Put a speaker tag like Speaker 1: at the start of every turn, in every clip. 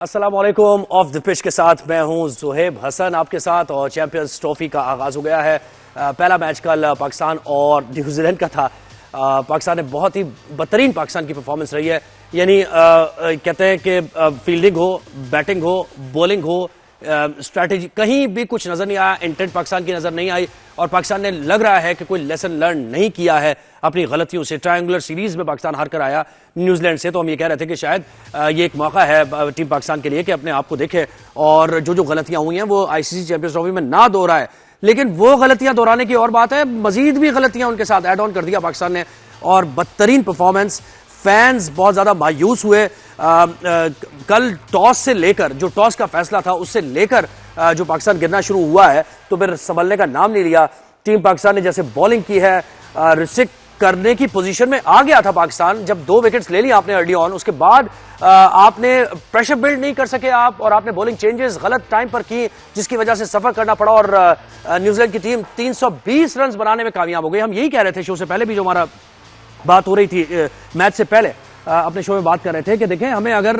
Speaker 1: अस्सलाम वालेकुम। Of the pitch के साथ मैं हूं ज़ुहैब हसन आपके साथ और चैंपियंस ट्रॉफी का आगाज हो गया है। पहला मैच कल पाकिस्तान और न्यूजीलैंड का था। पाकिस्तान ने बहुत ही बेहतरीन पाकिस्तान की परफॉर्मेंस रही है। यानी कहते हैं कि फील्डिंग हो, बैटिंग हो, बॉलिंग हो, स्ट्रैटेजी कहीं भी कुछ नजर नहीं आया। इंटेंट पाकिस्तान की नजर नहीं आई और पाकिस्तान ने लग रहा है कि कोई लेसन लर्न नहीं किया है अपनी गलतियों से। ट्रायंगुलर सीरीज में पाकिस्तान हार कर आया न्यूजीलैंड से, तो हम ये कह रहे थे कि शायद ये एक मौका है टीम पाकिस्तान के लिए कि अपने आप को देखे और जो गलतियां हुई हैं वो आईसीसी चैंपियंस ट्रॉफी में ना दोहराए। लेकिन वो गलतियां दोहराने की और बात है, मजीद भी गलतियां उनके साथ ऐड ऑन कर दिया पाकिस्तान ने और बदतरीन परफॉर्मेंस। फैंस बहुत ज्यादा मायूस हुए। कल टॉस से लेकर, जो टॉस का फैसला था उससे लेकर जो पाकिस्तान गिरना शुरू हुआ है तो फिर संभलने का नाम नहीं लिया। टीम पाकिस्तान ने जैसे बॉलिंग की है, रिस्ट्रिक्ट करने की पोजीशन में आ गया था पाकिस्तान। जब 2 विकेट्स ले लिया आपने अर्ली ऑन, उसके बाद आपने प्रेशर बिल्ड नहीं कर सके आप और आपने बॉलिंग चेंजेस गलत टाइम पर की, जिसकी वजह से सफर करना पड़ा और न्यूजीलैंड की टीम 320 रन बनाने में कामयाब हो गई। हम यही कह रहे थे शो से पहले भी, जो हमारा बात हो रही थी मैच से पहले अपने शो में बात कर रहे थे कि देखें, हमें अगर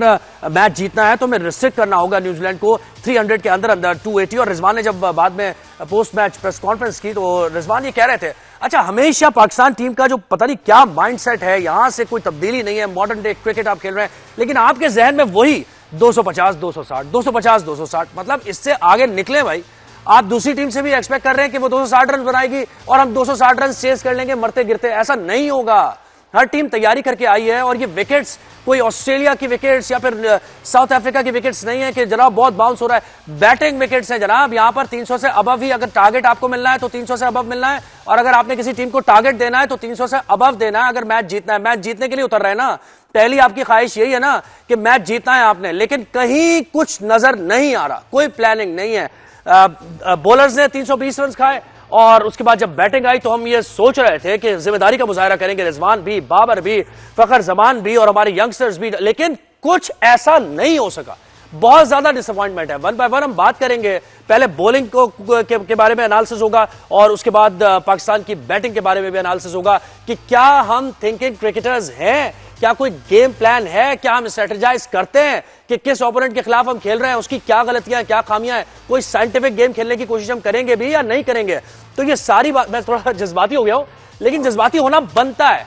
Speaker 1: मैच जीतना है तो हमें रिस्ट्रिक्ट करना होगा न्यूजीलैंड को 300 के अंदर 280। और रिजवान ने जब बाद में पोस्ट मैच प्रेस कॉन्फ्रेंस की तो रिजवान ये कह रहे थे, अच्छा हमेशा पाकिस्तान टीम का जो पता नहीं क्या माइंडसेट है, यहां से कोई तब्दीली नहीं है, मॉडर्न डे क्रिकेट आप खेल रहे हैं, लेकिन आपके जहन में वही 250 260 250 260, मतलब इससे आगे निकले भाई। आप दूसरी टीम से भी एक्सपेक्ट कर रहे हैं कि वो 260 रन बनाएगी और हम 260 रन चेस कर लेंगे मरते गिरते, ऐसा नहीं होगा। हर टीम तैयारी करके आई है और ये विकेट्स कोई ऑस्ट्रेलिया की विकेट्स या फिर साउथ अफ्रीका की विकेट्स नहीं है कि जनाब बहुत बाउंस हो रहा है। बैटिंग विकेट्स हैं जनाब, यहां पर 300 से अबव ही अगर टारगेट आपको मिलना है तो 300 से अबव मिलना है, और अगर आपने किसी टीम को टारगेट देना है तो 300 से अबव देना है। अगर मैच जीतना है, मैच जीतने के लिए उतर रहे हैं ना, पहली आपकी ख्वाहिश यही है ना कि मैच जीतना है आपने, लेकिन कहीं कुछ नजर नहीं आ रहा, कोई प्लानिंग नहीं है। बॉलर्स ने 320 रन खाए और उसके बाद जब बैटिंग आई तो हम ये सोच रहे थे कि जिम्मेदारी का मुजाहरा करेंगे रिजवान भी, बाबर भी, फखर जमान भी और हमारे यंगस्टर्स भी, लेकिन कुछ ऐसा नहीं हो सका। बहुत ज्यादा डिसअपॉइंटमेंट है। वन बाय वन हम बात करेंगे। पहले बॉलिंग के बारे में एनालिसिस होगा और उसके बाद पाकिस्तान की बैटिंग के बारे में भी एनालिसिस होगा कि क्या हम थिंकिंग क्रिकेटर्स हैं, क्या कोई गेम प्लान है, क्या हम स्ट्रेटेजाइज करते हैं कि किस ओपोनेंट के खिलाफ हम खेल रहे हैं, उसकी क्या गलतियां क्या खामियां हैं, कोई साइंटिफिक गेम खेलने की कोशिश हम करेंगे भी या नहीं करेंगे। तो ये सारी बात, मैं थोड़ा जज्बाती हो गया हूं, लेकिन जज्बाती होना बनता है।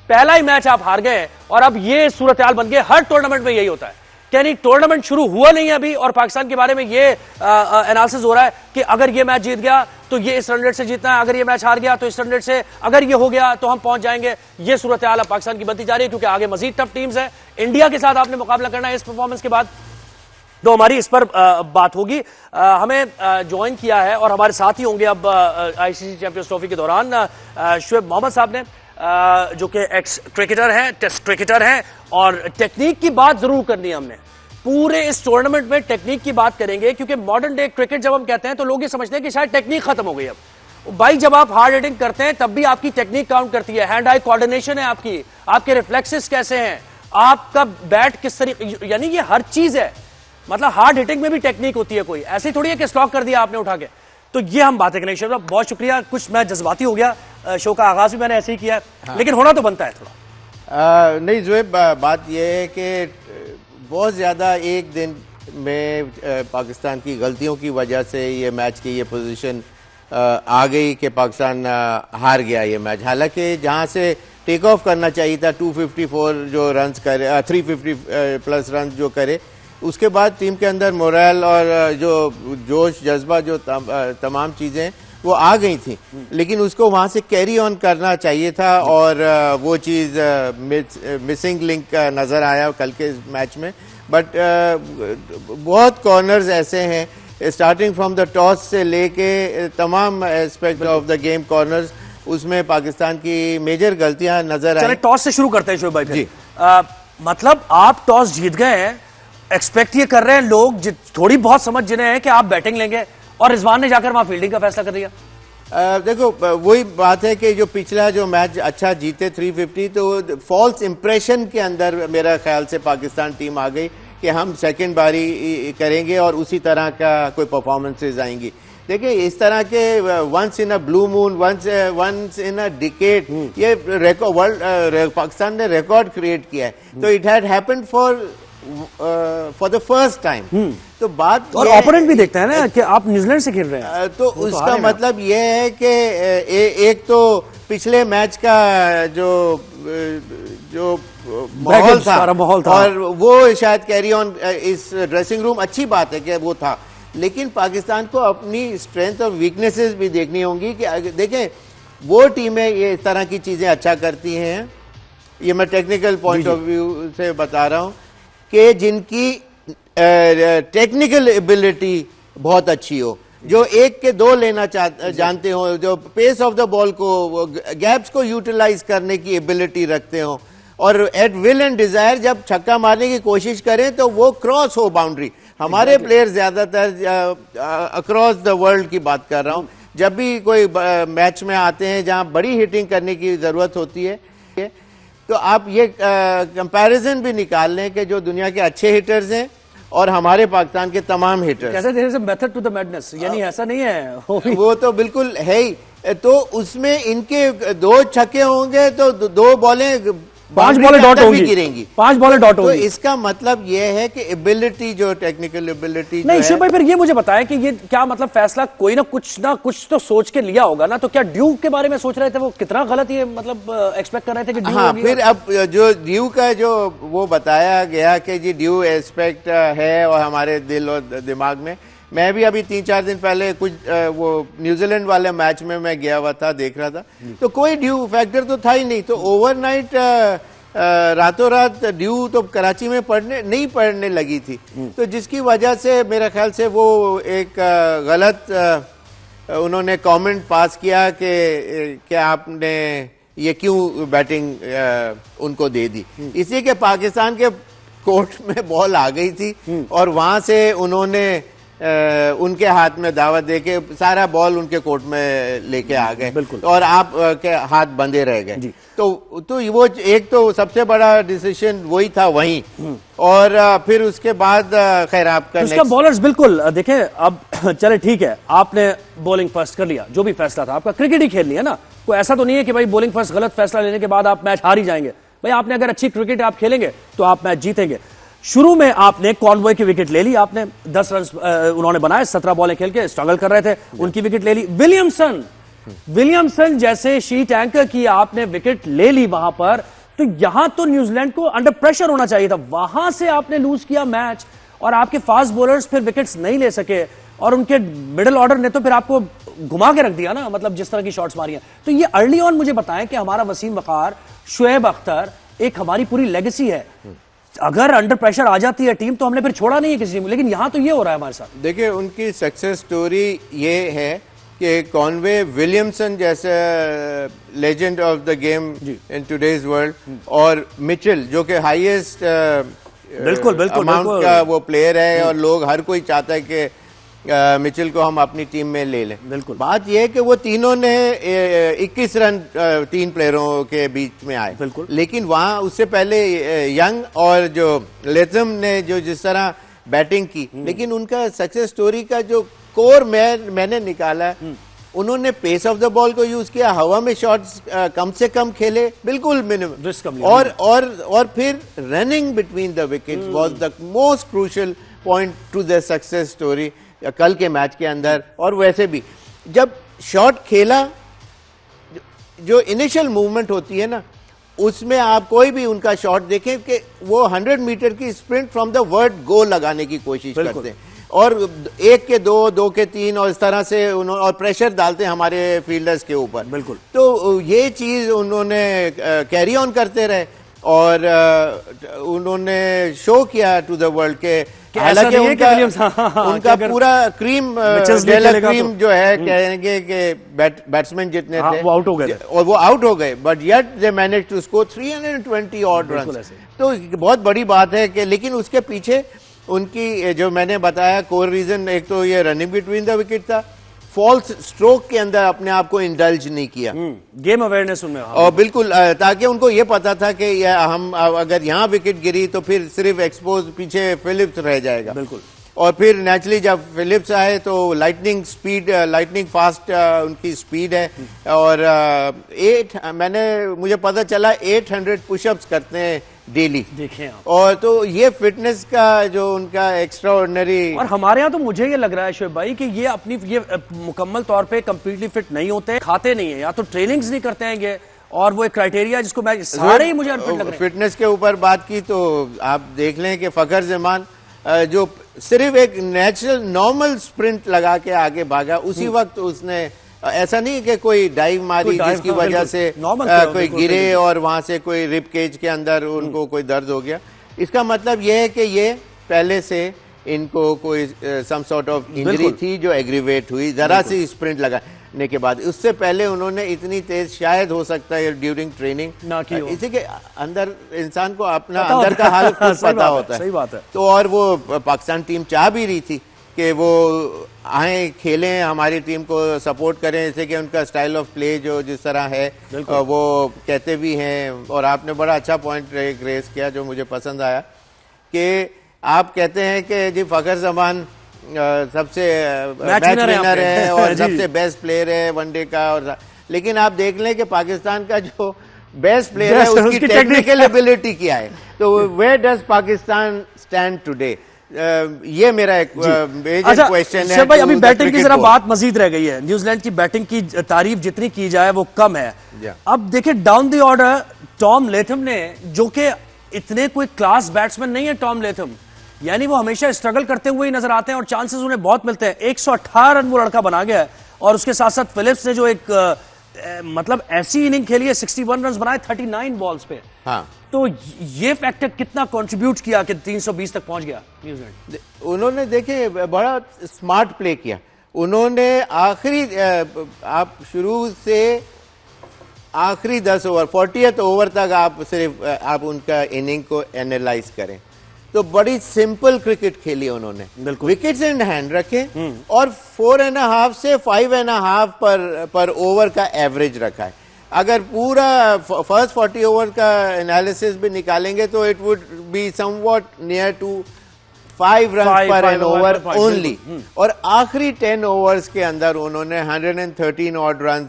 Speaker 1: पहला ही मैच आप हार गए और अब ये सूरत हाल बन गई। हर टूर्नामेंट में यही होता है। यानी टूर्नामेंट शुरू हुआ नहीं है अभी और पाकिस्तान के बारे में ये एनालिसिस हो रहा है कि अगर ये मैच जीत गया तो ये इस रन रेट से जीतना है, अगर ये मैच हार गया तो इस रन रेट से, अगर ये हो गया तो हम पहुंच जाएंगे। ये सूरत हाल अब पाकिस्तान की बनती जा रही है क्योंकि आगे मजीद टफ टीम्स है। इंडिया के साथ आपने मुकाबला करना है इस परफॉर्मेंस के बाद, तो हमारी इस पर बात होगी। हमें ज्वाइन किया है और हमारे साथ ही होंगे अब आईसीसी चैंपियंस ट्रॉफी के दौरान शुएब मोहम्मद साहब ने, जो कि एक्स क्रिकेटर हैं, टेस्ट क्रिकेटर हैं, और टेक्निक की बात जरूर करनी है हमने। पूरे इस टूर्नामेंट में टेक्निक की बात करेंगे क्योंकि मॉडर्न डे क्रिकेट जब हम कहते हैं तो लोग ये समझते हैं कि शायद टेक्निक खत्म हो गई। अब भाई जब आप हार्ड हिटिंग करते हैं तब भी आपकी टेक्निक काउंट करती है। हैंड आई कोऑर्डिनेशन है आपकी, आपके रिफ्लेक्सेस कैसे हैं, आपका बैट किस तरीके, यानी ये हर चीज है। मतलब हार्ड हिटिंग में भी टेक्निक होती है, कोई ऐसी थोड़ी है कि स्टॉक कर दिया आपने उठा के। तो ये हम बातें करेंगे। शेख साहब बहुत शुक्रिया। कुछ मैं जज्बाती हो गया, शो का आगाज भी मैंने ऐसे ही किया, लेकिन होना तो बनता है थोड़ा।
Speaker 2: नहीं ज़ुहैब, बात यह है कि बहुत ज़्यादा एक दिन में पाकिस्तान की गलतियों की वजह से ये मैच की ये पोजीशन आ गई कि पाकिस्तान हार गया ये मैच। हालांकि जहां से टेक ऑफ करना चाहिए था 254 जो रन्स करे, 350 प्लस रन जो करे, उसके बाद टीम के अंदर मोरल और जो जोश जज्बा जो तमाम चीज़ें वो आ गई थी, लेकिन उसको वहां से कैरी ऑन करना चाहिए था और वो चीज़ मिसिंग लिंक नज़र आया कल के मैच में। बट बहुत कॉर्नर्स ऐसे हैं, स्टार्टिंग फ्रॉम द टॉस से लेके तमाम aspect of the game corners, उसमें पाकिस्तान की मेजर गलतियां नजर आई।
Speaker 1: टॉस से शुरू करते हैं शोएब भाई जी। मतलब आप टॉस जीत गए हैं, एक्सपेक्ट ये कर रहे हैं लोग, थोड़ी बहुत समझ जिन्हें है कि आप बैटिंग लेंगे, और रिजवान ने जाकर वहां फील्डिंग का फैसला कर दिया।
Speaker 2: देखो वही बात है कि जो पिछला जो मैच अच्छा जीते 350, तो फॉल्स इंप्रेशन के अंदर मेरा ख्याल से पाकिस्तान टीम आ गई कि हम सेकंड बारी करेंगे और उसी तरह का कोई परफॉर्मेंसेज आएंगी। देखिए इस तरह के once in a blue moon, once in a decade, ये रिकॉर्ड पाकिस्तान ने रिकॉर्ड क्रिएट किया है। तो it had happened for for the first time. तो बात
Speaker 1: और ओपोनेंट भी देखते हैं ना कि आप न्यूजीलैंड से खेल रहे हैं,
Speaker 2: तो उसका मतलब ये है कि एक तो पिछले मैच का जो माहौल था और वो शायद कैरी ऑन इस ड्रेसिंग रूम, अच्छी बात है कि वो था, लेकिन पाकिस्तान को अपनी स्ट्रेंथ और वीकनेसेस भी देखनी होंगी कि देखें वो टीमें ये इस तरह की चीजें अच्छा करती हैं, ये मैं टेक्निकल पॉइंट ऑफ व्यू से बता रहा हूं, कि जिनकी टेक्निकल एबिलिटी बहुत अच्छी हो, जो एक के दो लेना जानते हो, जो पेस ऑफ द बॉल को, गैप्स को यूटिलाइज करने की एबिलिटी रखते हो, और एट विल एंड डिजायर जब छक्का मारने की कोशिश करें तो वो क्रॉस हो बाउंड्री। हमारे प्लेयर ज्यादातर अक्रॉस द वर्ल्ड की बात कर रहा हूं, जब भी कोई मैच में आते हैं जहां बड़ी हिटिंग करने की जरूरत होती है, तो आप ये कंपैरिजन भी निकाल लें कि जो दुनिया के अच्छे हिटर्स हैं और हमारे पाकिस्तान के तमाम हिटर्स,
Speaker 1: कैसे there is a method to the madness, यानी ऐसा नहीं है
Speaker 2: वो तो बिल्कुल है ही। तो उसमें इनके 2 छक्के होंगे तो 2 बॉलें
Speaker 1: 5 बॉलें डॉट होंगी,
Speaker 2: गिरेंगी,
Speaker 1: 5 बॉलें डॉट होंगी।
Speaker 2: तो इसका मतलब यह है कि एबिलिटी, जो टेक्निकल एबिलिटी
Speaker 1: नहीं शिव भाई, फिर ये मुझे बताएं कि ये क्या मतलब फैसला कोई ना कुछ तो सोच के लिया होगा ना, तो क्या ड्यू के बारे में सोच रहे थे, वो कितना गलत ये मतलब एक्सपेक्ट कर रहे थे कि ड्यू
Speaker 2: हाँ, फिर अब जो ड्यू का जो वो बताया गया कि जी ड्यू एस्पेक्ट है और हमारे दिल और दिमाग में, मैं भी अभी 3-4 दिन पहले कुछ वो न्यूजीलैंड वाले मैच में मैं गया हुआ था, देख रहा था, तो कोई ड्यू फैक्टर तो था ही नहीं। तो ओवरनाइट रातों रात ड्यू तो कराची में नहीं पड़ने लगी थी, तो जिसकी वजह से मेरे ख्याल से वो एक गलत उन्होंने कमेंट पास किया कि आपने ये क्यों बैटिंग उनको दे दी, इसी के पाकिस्तान के कोर्ट में बॉल आ गई थी और वहां से उन्होंने उनके हाथ में दावत देके सारा बॉल उनके कोर्ट में लेके आ गए, और आप के हाथ बंधे रह गए। तो वो एक तो सबसे बड़ा डिसीजन वही था वहीं, और फिर उसके बाद खैर आपका
Speaker 1: उसका बॉलर्स बिल्कुल देखें। अब चले ठीक है, आपने बॉलिंग फर्स्ट कर लिया, जो भी फैसला था आपका, क्रिकेट ही खेलनी है ना, कोई ऐसा तो नहीं है कि भाई बॉलिंग फर्स्ट गलत फैसला लेने के बाद आप मैच हार ही जाएंगे। भाई आपने अगर अच्छी क्रिकेट आप खेलेंगे तो आप मैच जीतेंगे। शुरू में आपने कॉनवॉय की विकेट ले ली, आपने 10 रन उन्होंने बनाए, 17 बॉलें खेल के स्ट्रगल कर रहे थे, उनकी विकेट ले ली। विलियमसन जैसे शीट एंकर की आपने विकेट ले ली वहां पर, तो यहां तो न्यूजीलैंड को अंडर प्रेशर होना चाहिए था, वहां से आपने लूज किया मैच, और आपके फास्ट बॉलर्स फिर विकेट्स नहीं ले सके, और उनके मिडिल ऑर्डर ने तो फिर आपको घुमा के रख दिया ना, मतलब जिस तरह की शॉट्स मारी हैं। तो ये अर्ली ऑन मुझे बताएं कि हमारा वसीम वकार, शुएब अख्तर एक हमारी पूरी लेगेसी है, अगर अंडर प्रेशर आ जाती है टीम तो हमने फिर छोड़ा नहीं है किसी टीम, लेकिन यहां तो ये हो रहा है हमारे साथ।
Speaker 2: देखिए उनकी सक्सेस स्टोरी ये है कि कॉनवे विलियमसन जैसे legend of the game in today's world, और मिचेल जो कि हाईएस्ट अमाउंट का वो प्लेयर है, और लोग हर कोई चाहता है कि मिचेल को हम अपनी टीम में ले लें।
Speaker 1: बिल्कुल,
Speaker 2: बात यह है कि वो तीनों ने 21 रन 3 प्लेयरों के बीच में आए,
Speaker 1: बिल्कुल,
Speaker 2: लेकिन वहां उससे पहले यंग और जो लेथम ने जो जिस तरह बैटिंग की, लेकिन उनका सक्सेस स्टोरी का जो कोर मैंने निकाला है, उन्होंने पेस ऑफ द बॉल को यूज किया, हवा में शॉट्स कम से कम खेले, बिल्कुल मिनिमम रिस्क, और फिर running between the wickets was the most crucial point two the success story कल के मैच के अंदर। और वैसे भी जब शॉट खेला, जो इनिशियल मूवमेंट होती है ना, उसमें आप कोई भी उनका शॉट देखें कि वो 100 मीटर की sprint from the word go लगाने की कोशिश करते हैं, और 1 के 2, 2 के 3, और इस तरह से उन्होंने और प्रेशर डालते हैं हमारे फील्डर्स के ऊपर।
Speaker 1: बिल्कुल,
Speaker 2: तो ये चीज उन्होंने कैरी ऑन करते रहे, और उन्होंने शो किया टू द वर्ल्ड के हालांकि उनका पूरा क्रीम जो है कहेंगे कि बैट्समैन जितने थे
Speaker 1: वो आउट हो गए,
Speaker 2: और वो आउट हो गए, but yet they manage to score 320 odd run. तो बहुत बड़ी बात है कि, लेकिन उसके पीछे उनकी जो मैंने बताया कोर रीजन, एक तो ये रनिंग बिटवीन द विकेट था, फॉल्स स्ट्रोक के अंदर अपने आप को इंडल्ज नहीं किया,
Speaker 1: गेम अवेयरनेस उनमें,
Speaker 2: और बिल्कुल ताकि उनको ये पता था कि हम अगर यहाँ विकेट गिरी तो फिर सिर्फ एक्सपोज पीछे फिलिप्स रह जाएगा।
Speaker 1: बिल्कुल,
Speaker 2: और फिर नेचुरली जब फिलिप्स आए तो लाइटनिंग फास्ट उनकी स्पीड है, और मुझे पता चला 800 पुशअप्स करते हैं डेली
Speaker 1: देखें आप।
Speaker 2: और तो ये फिटनेस का जो उनका एक्स्ट्रा ऑर्डिनरी।
Speaker 1: और हमारे यहाँ तो मुझे ये लग रहा है शोएब भाई कि ये अपनी ये मुकम्मल तौर पे कंप्लीटली फिट नहीं होते, खाते नहीं है, या तो ट्रेनिंग्स नहीं करते हैं ये, और वो एक क्राइटेरिया जिसको मैं सारे ही मुझे अनफिट लग रहे हैं।
Speaker 2: फिटनेस के ऊपर बात की तो आप देख लें कि फखर जमान जो सिर्फ एक नेचुरल नॉर्मल स्प्रिंट लगा के आगे भागा, उसी वक्त उसने ऐसा नहीं कि कोई डाइव मारी जिसकी वजह से कोई गिरे और वहां से कोई रिब केज के अंदर उनको कोई दर्द हो गया। इसका मतलब यह है कि ये पहले से इनको कोई सम सॉर्ट ऑफ इंजरी थी जो एग्रीवेट हुई जरा सी स्प्रिंट लगाने के बाद। उससे पहले उन्होंने इतनी तेज शायद हो सकता है ड्यूरिंग ट्रेनिंग ना की हो। इसी के अंदर इंसान को अपना अंदर का हाल खुद पता होता है।
Speaker 1: सही बात है।
Speaker 2: तो और वो पाकिस्तान टीम चाह भी रही थी कि वो आए खेलें, हमारी टीम को सपोर्ट करें, जैसे कि उनका स्टाइल ऑफ प्ले जो जिस तरह है वो कहते भी हैं। और आपने बड़ा अच्छा पॉइंट रेस किया जो मुझे पसंद आया कि आप कहते हैं कि जी फखर जमान सबसे मैच विनर है और सबसे बेस्ट प्लेयर है वनडे का, और लेकिन आप देख लें कि पाकिस्तान का जो बेस्ट प्लेयर है उसकी टेक्निकल एबिलिटी क्या है। तो where does Pakistan stand today, ये मेरा एक मेजर क्वेश्चन है।
Speaker 1: भाई अभी बैटिंग की जरा बात मजीद रह गई है। न्यूजीलैंड की बैटिंग की तारीफ जितनी की जाए वो कम है। अब देखिए down the order Tom Latham ने, जो कि इतने कोई क्लास बैट्समैन नहीं है टॉम लेथम, यानी वो हमेशा स्ट्रगल करते हुए ही नजर आते हैं और चांसेस उन्हें बहुत मिलते हैं। 118 रन वो लड़का बना गया है, और उसके साथ साथ फिलिप्स ने जो एक मतलब ऐसी इनिंग खेली है, 61 रन बनाए 39 बॉल्स पे। हाँ। तो ये फैक्टर कितना कंट्रीब्यूट किया कि 320 तक पहुंच गया न्यूजीलैंड?
Speaker 2: उन्होंने देखिए बड़ा स्मार्ट प्ले किया उन्होंने। आखिरी आप शुरू से आखिरी 10 ओवर 40th ओवर तक आप सिर्फ आप उनका इनिंग को एनालाइज करें तो बड़ी सिंपल क्रिकेट खेली उन्होंने। विकेट्स इन हैंड रखे और 4.5 से 5.5 पर ओवर का एवरेज रखा है। अगर पूरा फर्स्ट 40 ओवर का एनालिसिस भी निकालेंगे तो it would be somewhat near to 5 run पर एन ओवर ओनली। और आखिरी 10 ओवर्स के अंदर उन्होंने 113 ऑड रन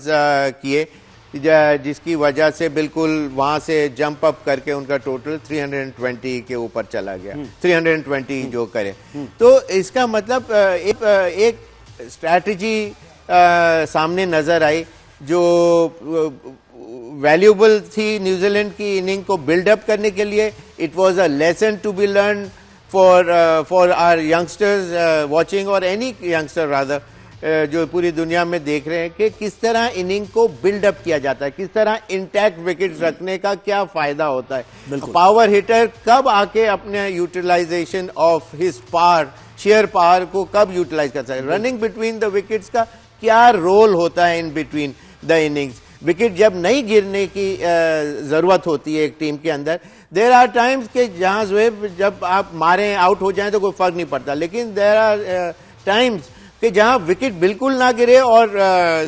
Speaker 2: किए, जिसकी वजह से बिल्कुल वहां से जंप अप करके उनका टोटल 320 के ऊपर चला गया। 320 जो करे तो इसका मतलब एक स्ट्रैटेजी सामने नजर आई जो वैल्यूबल थी न्यूजीलैंड की इनिंग को बिल्डअप करने के लिए। It was a lesson to be learn for our youngsters watching, और एनी यंगस्टर रादर जो पूरी दुनिया में देख रहे हैं कि किस तरह इनिंग को बिल्डअप किया जाता है, किस तरह इंटैक्ट विकेट्स रखने का क्या फायदा होता है। पावर हिटर कब आके अपने utilisation of his power, sheer power को कब यूटिलाइज कर सकता है। रनिंग बिटवीन द विकेट्स का क्या रोल होता है in between the innings. Wicket जब नहीं गिरने की जरूरत होती है एक टीम के अंदर, देयर आर टाइम्स के जहां जब आप मारें आउट हो जाएं तो कोई फर्क नहीं पड़ता, लेकिन देयर आर टाइम्स कि जहां विकेट बिल्कुल ना गिरे और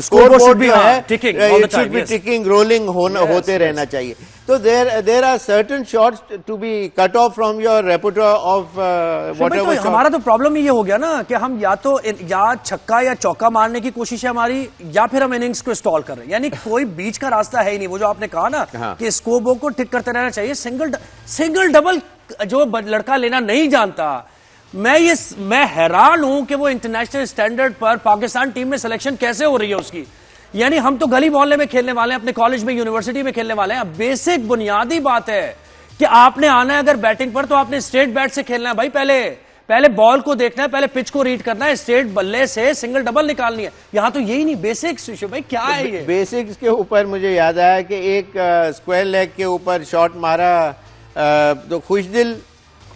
Speaker 2: स्कोर बोर्ड भी है it should be ticking rolling होते रहना चाहिए। तो there are certain shots to be cut off from your repertoire of whatever.
Speaker 1: हमारा तो प्रॉब्लम ये हो गया ना कि हम या छक्का या चौका मारने की कोशिश है हमारी, या फिर हम इनिंग्स को स्टॉल कर रहे हैं, यानी कोई बीच का रास्ता है ही नहीं। वो जो आपने कहा ना कि स्कोर बोर्ड को ठीक करते रहना चाहिए। सिंगल डबल जो लड़का लेना नहीं जानता, मैं हैरान हूं कि वो इंटरनेशनल स्टैंडर्ड पर पाकिस्तान टीम में सिलेक्शन कैसे हो रही है उसकी। यानी हम तो गली मोहल्ले में खेलने वाले हैं, अपने कॉलेज में यूनिवर्सिटी में खेलने वाले हैं। बेसिक बुनियादी बात है कि आपने आना है अगर बैटिंग पर तो आपने स्ट्रेट बैट से खेलना है भाई। पहले बॉल को देखना है, पहले पिच को रीड करना है, स्ट्रेट बल्ले से सिंगल डबल निकालनी है। यहां तो यही नहीं, बेसिक्स भाई क्या है ये।
Speaker 2: बेसिक्स के ऊपर मुझे याद आया कि एक स्क्वायर लेग के ऊपर शॉट मारा तो खुशदिल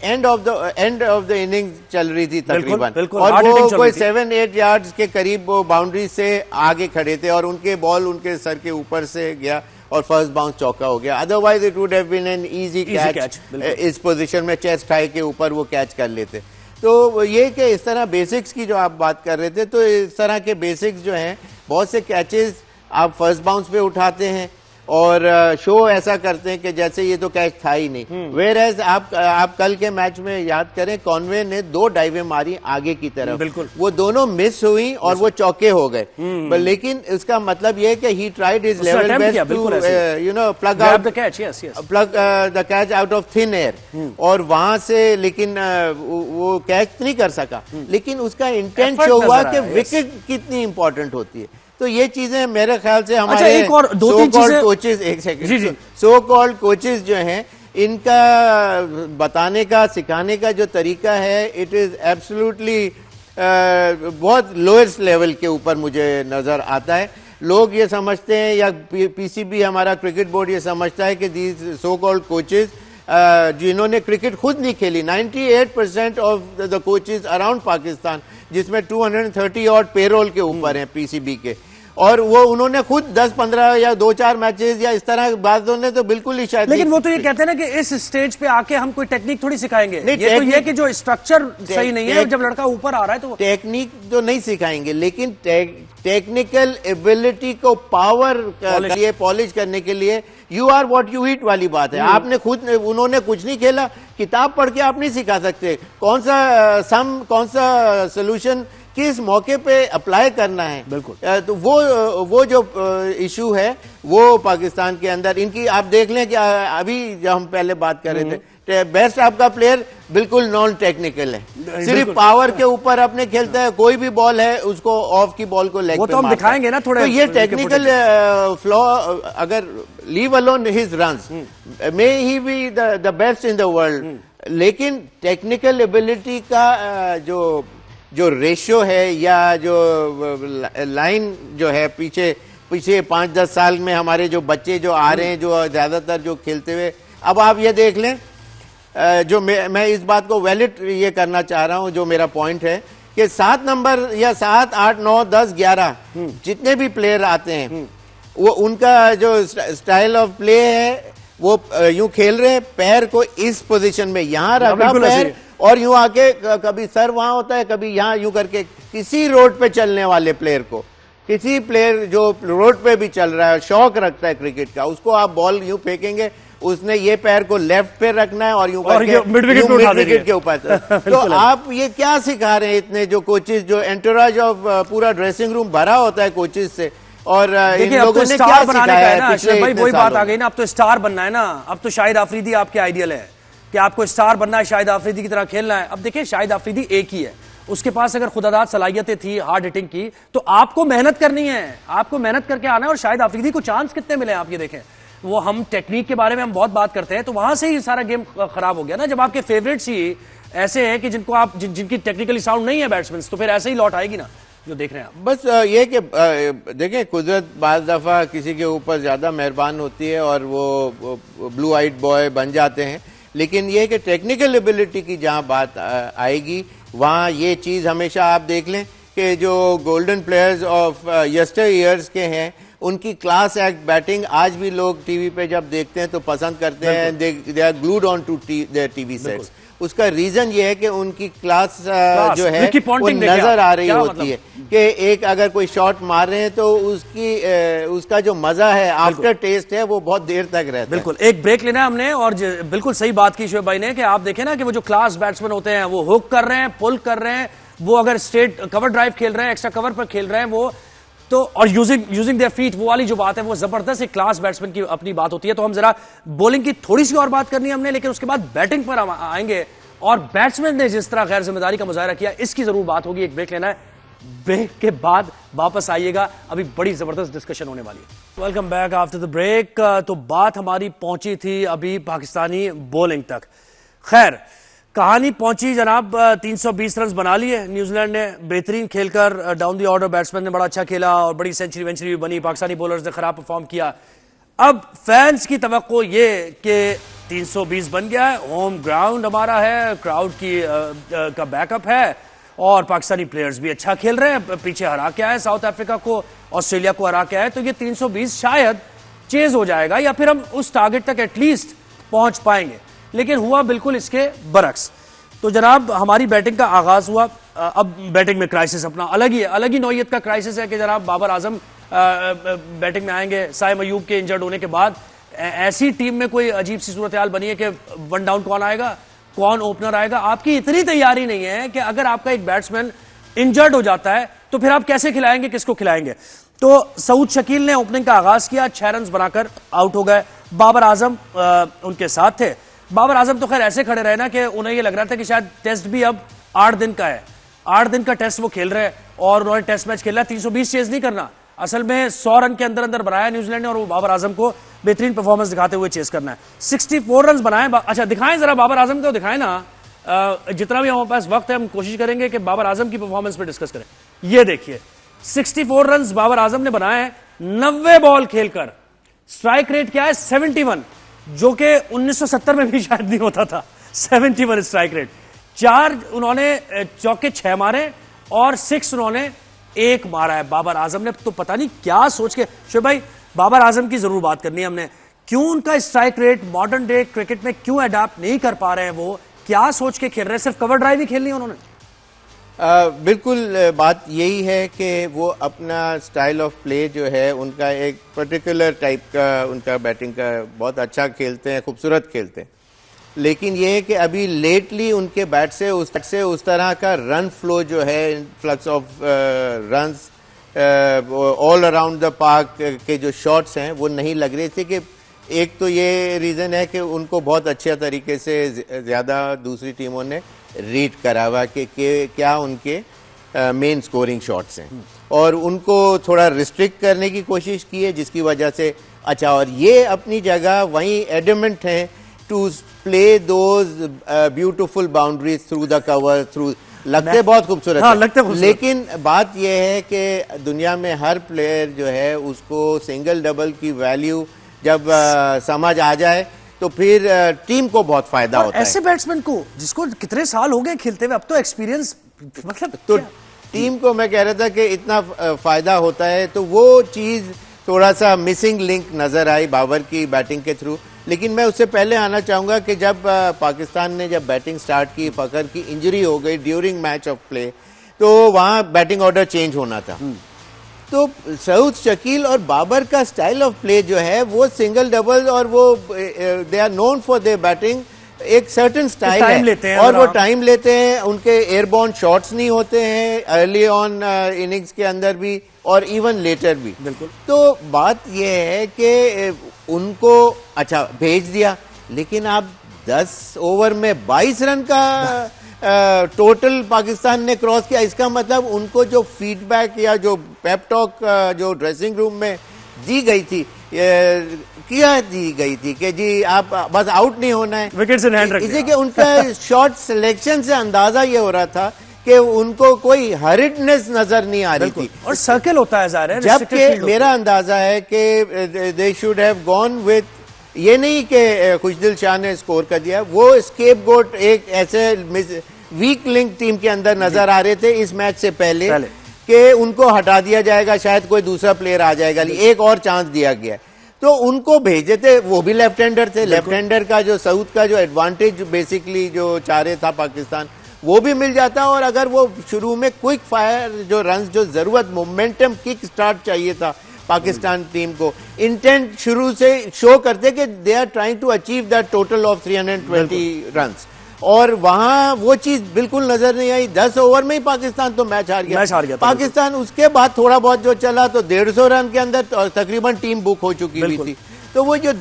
Speaker 2: एंड ऑफ द इनिंग चल रही थी तकरीबन, और वो कोई 7-8 यार्ड्स के करीब वो बाउंड्री से आगे खड़े थे और उनके बॉल उनके सर के ऊपर से गया और फर्स्ट बाउंस चौका हो गया। Otherwise it would have been an easy catch. इस पोजीशन में चेस्ट हाई के ऊपर वो कैच कर लेते। तो ये कि इस तरह बेसिक्स की जो आप बात कर रहे थे, तो इस तरह के बेसिक्स जो हैं, बहुत से कैचेस आप फर्स्ट बाउंस पे उठाते हैं और शो ऐसा करते हैं कि जैसे ये तो कैच था ही नहीं। वेयर एज आप कल के मैच में याद करें, कॉनवे ने 2 डाइवें मारी आगे की तरफ,
Speaker 1: बिल्कुल,
Speaker 2: वो दोनों मिस हुई और वो चौके हो गए। लेकिन इसका मतलब ये है कि he tried his level best to you know pluck out the catch out of thin air, और वहां से लेकिन वो कैच नहीं कर सका। लेकिन उसका इंटेंट शो हुआ कि विकेट कितनी इंपॉर्टेंट होती है। तो ये चीजें मेरे ख्याल से हमारे
Speaker 1: एक और 2-3 चीजें
Speaker 2: कोचेज, एक सेकंड, सो कॉल्ड कोचेज जो हैं, इनका बताने का सिखाने का जो तरीका है, इट इज एब्सोल्युटली बहुत लोएस्ट लेवल के ऊपर मुझे नजर आता है। लोग ये समझते हैं, या पीसीबी हमारा क्रिकेट बोर्ड ये समझता है कि दीज सो कॉल्ड कोचेज जिन्होंने क्रिकेट खुद नहीं खेली, 98% of the coaches around Pakistan, जिसमें 230 और पेरोल के ऊपर हैं पीसीबी के, और वो उन्होंने खुद 10-15 या 2-4 मैचेस या इस तरह बातों ने तो बिल्कुल ही शायद।
Speaker 1: लेकिन वो तो ये कहते हैं ना कि इस स्टेज पे आके हम कोई टेक्निक थोड़ी सिखाएंगे, ये तो ये कि जो स्ट्रक्चर सही नहीं है, जब लड़का ऊपर आ रहा है तो
Speaker 2: टेक्निक तो नहीं सिखाएंगे, लेकिन टेक्निकल एबिलिटी को पावर लिए पॉलिश करने के लिए you are what you eat वाली बात है। आपने खुद, उन्होंने कुछ नहीं खेला, किताब पढ़ के आप नहीं सिखा सकते कौन सा सोल्यूशन किस मौके पे अप्लाई करना है।
Speaker 1: बिल्कुल।
Speaker 2: तो वो जो इशू है वो पाकिस्तान के अंदर इनकी, आप देख लें कि अभी जब हम पहले बात कर रहे थे, बेस्ट आपका प्लेयर बिल्कुल नॉन टेक्निकल है, सिर्फ पावर के ऊपर अपने खेलता है, कोई भी बॉल है उसको ऑफ की बॉल को लेग पे
Speaker 1: वो तो हम दिखाएंगे ना थोड़े।
Speaker 2: तो ये टेक्निकल फ्लॉ, अगर leave alone his runs, may he be the best in the world, लेकिन टेक्निकल एबिलिटी का जो रेशियो है या जो लाइन जो है पीछे 5-10 साल में हमारे जो बच्चे जो आ रहे हैं, जो ज्यादातर जो खेलते हुए, अब आप ये देख लें, जो मैं इस बात को वैलिड ये करना चाह रहा हूं, जो मेरा पॉइंट है कि 7 नंबर या 7, 8, 9, 10, 11 जितने भी प्लेयर आते हैं, वो उनका जो स्टाइल ऑफ प्ले है, वो यूं खेल रहे हैं, पैर को इस पोजीशन में यहां रखा पैर, और यूं आके कभी सर वहां होता है, कभी यहां यूं करके, किसी रोड पे चलने वाले प्लेयर को, किसी प्लेयर जो रोड पे भी चल रहा है, शौक रखता है क्रिकेट का, उसको आप बॉल यूं फेंकेंगे, उसने ये पैर को लेफ्ट पे रखना है और यूं करके मिड विकेट के ऊपर। तो आप ये क्या सिखा रहे हैं इतने जो कोचेस, जो एंटोराज ऑफ पूरा ड्रेसिंग रूम भरा होता है कोचेस से, और इन लोगों ने क्या सिखाया है पिछले
Speaker 1: भाई, वही बात आ गई ना, अब तो स्टार बनना है ना, अब तो शाहिद आफरीदी आपके आइडियल है कि आपको स्टार बनना है, शाहिद आफरीदी की तरह खेलना है। अब देखिए, शाहिद आफरीदी एक ही है, उसके पास अगर खुदादाद सलाहियतें थी हार्ड हिटिंग की, तो आपको मेहनत करनी है, आपको मेहनत करके आना है। और शाहिद आफरीदी को चांस कितने मिले आप ये देखें, वो हम टेक्निक के बारे में हम बहुत बात करते हैं, तो वहां से ही सारा गेम खराब हो गया ना, जब आपके फेवरेट्स ही ऐसे हैं कि जिनको आप जिनकी टेक्निकली साउंड नहीं है बैट्समैन, तो फिर ऐसे ही लौट आएगी ना जो देख रहे हैं आप।
Speaker 2: बस ये कि देखें, कुदरत बाज दफा किसी के ऊपर ज्यादा मेहरबान होती है और वो ब्लू आइड बॉय बन जाते हैं, लेकिन ये कि टेक्निकल एबिलिटी की जहां बात आएगी, वहां ये चीज हमेशा आप देख लें कि जो गोल्डन प्लेयर्स ऑफ यस्टर ईयर्स के हैं, उनकी क्लास एक्ट बैटिंग आज भी लोग टीवी पे जब देखते हैं तो पसंद करते हैं, they are glued on to their TV sets. उसका रीजन ये है कि उनकी क्लास जो है वो नजर आ रही होती है कि एक अगर कोई शॉट मार रहे हैं तो उसका जो मजा है, आफ्टर टेस्ट है, वो बहुत देर तक रहता है।
Speaker 1: बिल्कुल, एक ब्रेक लेना है हमने, और बिल्कुल सही बात की शोएब भाई ने कि आप देखें ना कि वो जो क्लास बैट्समैन होते हैं, वो हुक कर रहे हैं, पुल कर रहे हैं, वो अगर स्ट्रेट कवर ड्राइव खेल रहे हैं, एक्स्ट्रा कवर पर खेल रहे हैं वो तो, और यूजिंग देयर फीट, वो वाली जो बात है वो जबरदस्त एक क्लास बैट्समैन की अपनी बात होती है। तो हम जरा बॉलिंग की थोड़ी सी और बात करनी है हमने, लेकिन उसके बाद बैटिंग पर हम आएंगे, और बैट्समैन ने जिस तरह गैर जिम्मेदारी का मुजाहरा किया, इसकी जरूर बात होगी। एक ब्रेक लेना है, ब्रेक के बाद वापस आइएगा, अभी बड़ी जबरदस्त डिस्कशन होने वाली है। Welcome back after the break. तो बात हमारी पहुंची थी अभी पाकिस्तानी बॉलिंग तक। खैर, कहानी पहुंची जनाब, 320 रन बना लिए न्यूजीलैंड ने, बेहतरीन खेलकर, डाउन द ऑर्डर बैट्समैन ने बड़ा अच्छा खेला और बड़ी सेंचुरी वेंचुरी भी बनी, पाकिस्तानी बॉलर्स ने खराब परफॉर्म किया। अब फैंस की तवक्को ये कि 320 बन गया है, होम ग्राउंड हमारा है, क्राउड की का बैकअप है, और पाकिस्तानी प्लेयर्स भी अच्छा खेल रहे हैं, पीछे हरा के आए साउथ अफ्रीका को, ऑस्ट्रेलिया को हरा के आए, तो ये 320 शायद चेज हो जाएगा, या फिर हम उस टारगेट तक एटलीस्ट पहुंच पाएंगे। लेकिन हुआ बिल्कुल इसके बरक्स। तो जनाब, हमारी बैटिंग का आगाज हुआ। अब बैटिंग में क्राइसिस अपना अलग ही नौयत का क्राइसिस है कि जनाब बाबर आजम बैटिंग में आएंगे साइम अयूब के इंजर्ड होने के बाद। ऐसी टीम में कोई अजीब सी सूरत हाल बनी है कि वन डाउन कौन आएगा, कौन ओपनर आएगा। आपकी इतनी तैयारी नहीं है कि अगर आपका एक बैट्समैन इंजर्ड हो जाता है तो फिर आप कैसे खिलाएंगे, किसको खिलाएंगे। तो सऊद शकील ने ओपनिंग का आगाज किया, 6 रन बनाकर आउट हो गए। बाबर आजम उनके साथ थे। बाबर आजम तो खैर ऐसे खड़े रहे ना कि उन्हें यह लग रहा था कि शायद टेस्ट भी अब 8 दिन का है, 8 दिन का टेस्ट वो खेल रहे हैं और उन्होंने टेस्ट मैच खेला। 320 चेज नहीं करना, असल में 100 रन के अंदर अंदर बनाया न्यूजीलैंड ने और वो बाबर आजम को बेहतरीन परफॉर्मेंस दिखाते हुए चेस करना है। 64 रन बनाए। अच्छा दिखाएं जरा बाबर आजम को, दिखाएं ना। जितना भी हमारे पास वक्त है हम कोशिश करेंगे कि बाबर आजम की परफॉर्मेंस पे डिस्कस करें। ये देखिए 64 रन बाबर आजम ने बनाए हैं 90 बॉल खेलकर। स्ट्राइक रेट क्या है 71, जो कि 1970 में भी शायद नहीं होता था। 71 स्ट्राइक रेट। 4 उन्होंने चौके 6 मारे और 6 उन्होंने 1 मारा है बाबर आजम ने। तो पता नहीं क्या सोच के, शोएब भाई बाबर आजम की जरूर बात करनी है हमने। क्यों उनका strike rate modern day cricket में क्यों अडॉप्ट नहीं कर पा रहे हैं, वो क्या सोच के खेल रहे हैं? सिर्फ कवर ड्राइव ही खेलनी है उन्होंने?
Speaker 2: बिल्कुल बात यही है कि वो अपना स्टाइल ऑफ प्ले जो है उनका एक पर्टिकुलर टाइप का, उनका बैटिंग का बहुत अच्छा खेलते हैं, खूबसूरत खेलते हैं। लेकिन ये है कि अभी लेटली उनके बैट से उस तरह का रन फ्लो जो है, flux of runs all around the park के जो शॉट्स हैं वो नहीं लग रहे थे। कि एक तो ये रीज़न है कि उनको बहुत अच्छे तरीके से ज़्यादा दूसरी टीमों ने रीड करा हुआ कि क्या उनके मेन स्कोरिंग शॉट्स हैं और उनको थोड़ा रिस्ट्रिक्ट करने की कोशिश की है, जिसकी वजह से अच्छा। और ये अपनी जगह वहीं एडमेंट हैं to play those beautiful boundaries through the cover, through लगते बहुत खूबसूरत
Speaker 1: हाँ,
Speaker 2: है। लेकिन बात यह है कि दुनिया में हर प्लेयर जो है उसको सिंगल डबल की वैल्यू जब समझ आ जाए तो फिर टीम को बहुत फायदा होता है।
Speaker 1: ऐसे बैट्समैन को जिसको कितने साल हो गए खेलते हुए, अब तो एक्सपीरियंस, मतलब
Speaker 2: तो टीम को मैं कह रहा था कि इतना फायदा होता है, तो वो चीज थोड़ा सा मिसिंग लिंक नजर आई बाबर की बैटिंग के थ्रू। लेकिन मैं उससे पहले आना चाहूंगा कि जब पाकिस्तान ने जब बैटिंग स्टार्ट की, फखर की इंजरी हो गई ड्यूरिंग मैच ऑफ प्ले, तो वहां बैटिंग ऑर्डर चेंज होना था। तो सऊद शकील और बाबर का स्टाइल ऑफ प्ले जो है वो सिंगल डबल, और वो they are known for their batting, एक सर्टेन स्टाइल है और वो टाइम लेते हैं। उनके एयरबॉर्न शॉट्स नहीं होते हैं अर्ली ऑन इनिंग्स के अंदर भी और इवन लेटर भी।
Speaker 1: बिल्कुल।
Speaker 2: तो बात यह है कि उनको अच्छा भेज दिया, लेकिन आप 10 ओवर में 22 रन का टोटल पाकिस्तान ने क्रॉस किया। इसका मतलब उनको जो फीडबैक या जो पेप टॉक जो ड्रेसिंग रूम में दी गई थी कि जी आप बस आउट नहीं होना है,
Speaker 1: विकेट्स इन हैंड रखना।
Speaker 2: इसे कि उनका शॉट सिलेक्शन से अंदाजा ये हो रहा था कि उनको कोई हरिडनेस नजर नहीं आ रही थी।
Speaker 1: और सर्कल होता है ज़ाहिर है,
Speaker 2: जबकि मेरा अंदाजा है कि they should have gone with, ये नहीं कि खुशदिल शाह ने स्कोर कर दिया, वो स्केप गोट एक ऐसे वीक लिंक टीम के अंदर नजर आ रहे थे इस मैच से पहले कि उनको हटा दिया जाएगा, शायद कोई दूसरा प्लेयर आ जाएगा, एक और चांस दिया गया। तो उनको भेजे थे, वो भी लेफ्ट हैंडर थे। लेफ्ट हैंडर का जो सऊद का जो एडवांटेज बेसिकली जो चाह रहे था पाकिस्तान, वो भी मिल जाता। और अगर वो शुरू में क्विक फायर जो रन, जो जरूरत मोमेंटम किक स्टार्ट चाहिए था पाकिस्तान टीम को, इंटेंट शुरू से शो करते कि they are trying to achieve that total of 320 runs, और वहां वो चीज बिल्कुल नजर नहीं आई। 10 ओवर में ही पाकिस्तान तो मैच हार गया। पाकिस्तान उसके बाद थोड़ा बहुत जो चला तो 150 रन के अंदर तकरीबन टीम बुक हो चुकी हुई थी। तो वो जो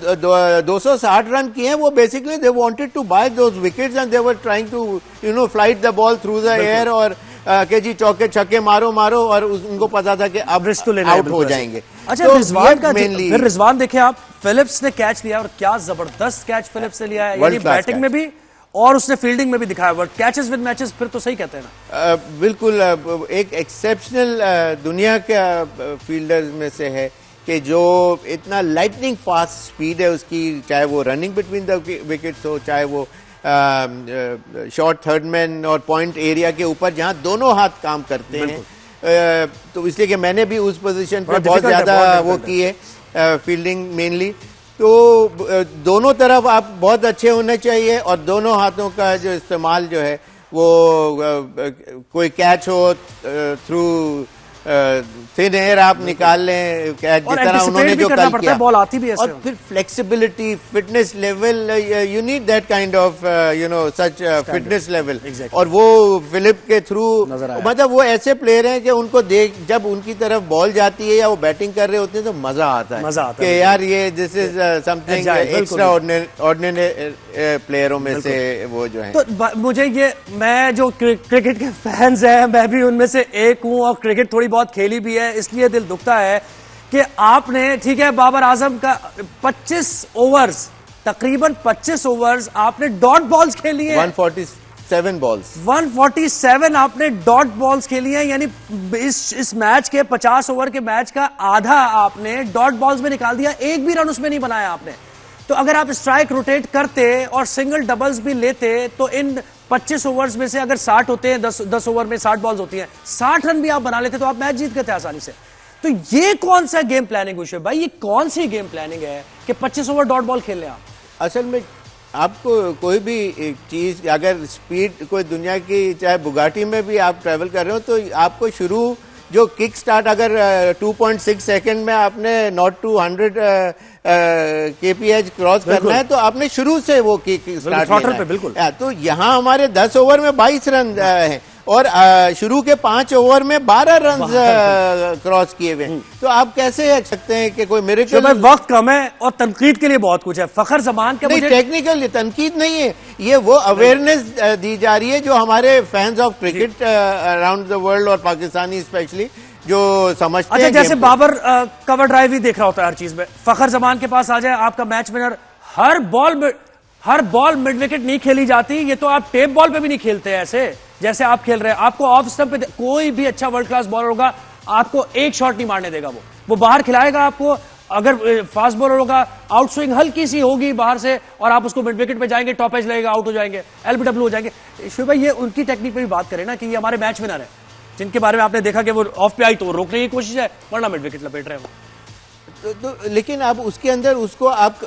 Speaker 2: 260 रन किए हैं वो basically they wanted to buy those wickets and they were trying to flight the ball through the air, और के जी चौके छक्के मारो और उनको पता था कि अब आउट हो जाएंगे।
Speaker 1: अच्छा तो रिजवान का फिर रिजवान देखें आप, फिलिप्स ने कैच लिया और क्या जबरदस्त कैच फिलिप्स ने लिया है, यानी बैटिंग में भी और उसने फील्डिंग में भी दिखाया। वर्ड कैचेस विद मैचेस, फिर तो सही कहते हैं ना।
Speaker 2: बिल्कुल एक एक्सेप्शनल दुनिया के फील्डर्स में से है कि जो इतना लाइटनिंग फास्ट स्पीड है उसकी, चाहे वो रनिंग बिटवीन द विकेट्स हो, चाहे वो शॉर्ट थर्ड मैन और पॉइंट एरिया के ऊपर जहां दोनों हाथ काम करते हैं। तो इसलिए कि मैंने भी उस पोजीशन पर बहुत ज्यादा वो की है फील्डिंग मेनली। तो दोनों तरफ आप बहुत अच्छे होने चाहिए और दोनों हाथों का जो इस्तेमाल जो है वो कोई कैच हो थ्रू थिन एयर आप निकाल लें, जिस तरह उन्होंने जो कल किया,
Speaker 1: बॉल आती भी ऐसे
Speaker 2: और फिर flexibility, fitness level, you need that kind of such fitness level. और वो फिलिप के थ्रू, मतलब वो ऐसे प्लेयर हैं कि उनको देख, जब उनकी तरफ बॉल जाती है या वो बैटिंग कर रहे होते हैं तो मजा आता है कि यार ये this is something extraordinary प्लेयरों में से वो जो है।
Speaker 1: तो मुझे ये, मैं जो क्रिकेट के फैंस हैं मैं भी उनमें से एक हूं और क्रिकेट थोड़ी बहुत खेली भी है, इसलिए दिल दुखता है कि आपने, ठीक है, बाबर आजम का 25 ओवर्स, तकरीबन 25 ओवर्स आपने डॉट बॉल्स खेली है,
Speaker 2: 147 बॉल्स,
Speaker 1: 147 आपने डॉट बॉल्स खेली है, यानी इस मैच के 50 ओवर के मैच का आधा आपने डॉट बॉल्स में निकाल दिया, एक भी रन उसमें नहीं बनाया आपने। तो अगर आप स्ट्राइक रोटेट करते और सिंगल डबल्स भी लेते तो इन 25 ओवर्स में से अगर 60 होते हैं, 10 ओवर में 60 बॉल्स होती हैं, 60 रन भी आप बना लेते तो आप मैच जीत गए थे आसानी से। तो ये कौन सा गेम प्लानिंग हुई भाई, ये कौन सी गेम प्लानिंग है कि 25 ओवर डॉट बॉल खेल लें आप?
Speaker 2: असल में आपको कोई भी एक चीज, अगर स्पीड कोई दुनिया की, चाहे बुगाटी में भी आप ट्रेवल कर रहे हो, तो आपको शुरू जो किक स्टार्ट, अगर 2.6 सेकंड में आपने नॉट टू 100 kph क्रॉस करना है तो आपने शुरू से वो किक स्टार्ट लेना है।
Speaker 1: बिल्कुल।
Speaker 2: तो यहाँ हमारे 10 ओवर में 22 रन हैं और शुरू के 5 ओवर में 12 रन क्रॉस किए हुए। तो आप कैसे कह सकते हैं कि कोई मिरेकल?
Speaker 1: वक्त कम है और तनकीद के लिए बहुत कुछ है। फखर जमान के
Speaker 2: नहीं, टेक्निकल तनकीद नहीं है, ये वो अवेयरनेस दी जा रही है जो हमारे fans of cricket around the world और पाकिस्तानी स्पेशली जो समझते हैं।
Speaker 1: जैसे बाबर कवर ड्राइव ही देख रहा होता है हर चीज में, फखर जमान के पास आ जाए आपका मैच विनर, हर बॉल मिड विकेट नहीं खेली जाती, ये तो आप टेप बॉल पे भी नहीं खेलते ऐसे जैसे आप खेल रहे हैं। आपको ऑफ स्टंप पे कोई भी अच्छा वर्ल्ड क्लास बॉलर होगा आपको एक शॉट नहीं मारने देगा, वो बाहर खिलाएगा आपको। अगर फास्ट बॉलर होगा, आउट स्विंग हल्की सी होगी बाहर से और आप उसको मिड विकेट पे जाएंगे, टॉप एज लगेगा, आउट हो जाएंगे, एलबीडब्ल्यू हो जाएंगे। शिव भाई, ये उनकी टेक्निक पे भी बात करें ना कि ये हमारे मैच विनर है, जिनके बारे में आपने देखा कि वो ऑफ पे आई तो रोकने की कोशिश है, वरना मिड विकेट लपेट रहे हैं।
Speaker 2: लेकिन अब उसके अंदर उसको आप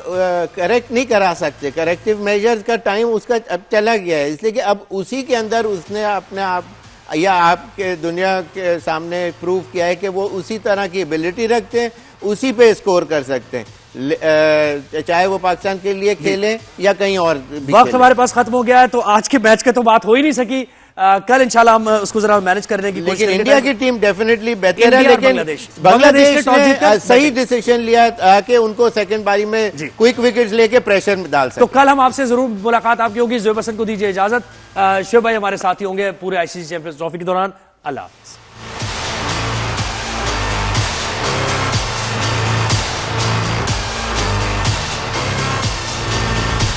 Speaker 2: करेक्ट नहीं करा सकते, करेक्टिव मेजर्स का टाइम उसका अब चला गया है, इसलिए कि अब उसी के अंदर उसने अपने आप या आपके दुनिया के सामने प्रूव किया है कि वो उसी तरह की एबिलिटी रखते हैं, उसी पे स्कोर कर सकते हैं, चाहे वो पाकिस्तान के लिए खेलें या कहीं और।
Speaker 1: वक्त हमारे पास खत्म हो गया है, तो आज के मैच के तो बात हो ही नहीं सकी। कल इंशाल्लाह हम उसको जरा मैनेज करने की कोशिश करेंगे।
Speaker 2: इंडिया की टीम डेफिनेटली बेहतर है, लेकिन बांग्लादेश ने सही डिसीजन लिया कि उनको सेकंड पारी में क्विक विकेट्स लेके प्रेशर में डाल सके।
Speaker 1: तो कल हम आपसे जरूर मुलाकात आपकी होगी। ज़ोहैब हसन को दीजिए इजाजत। शिव भाई हमारे साथी होंगे पूरे आईसीसी चैंपियंस ट्रॉफी के दौरान। अल्लाह हाफिज।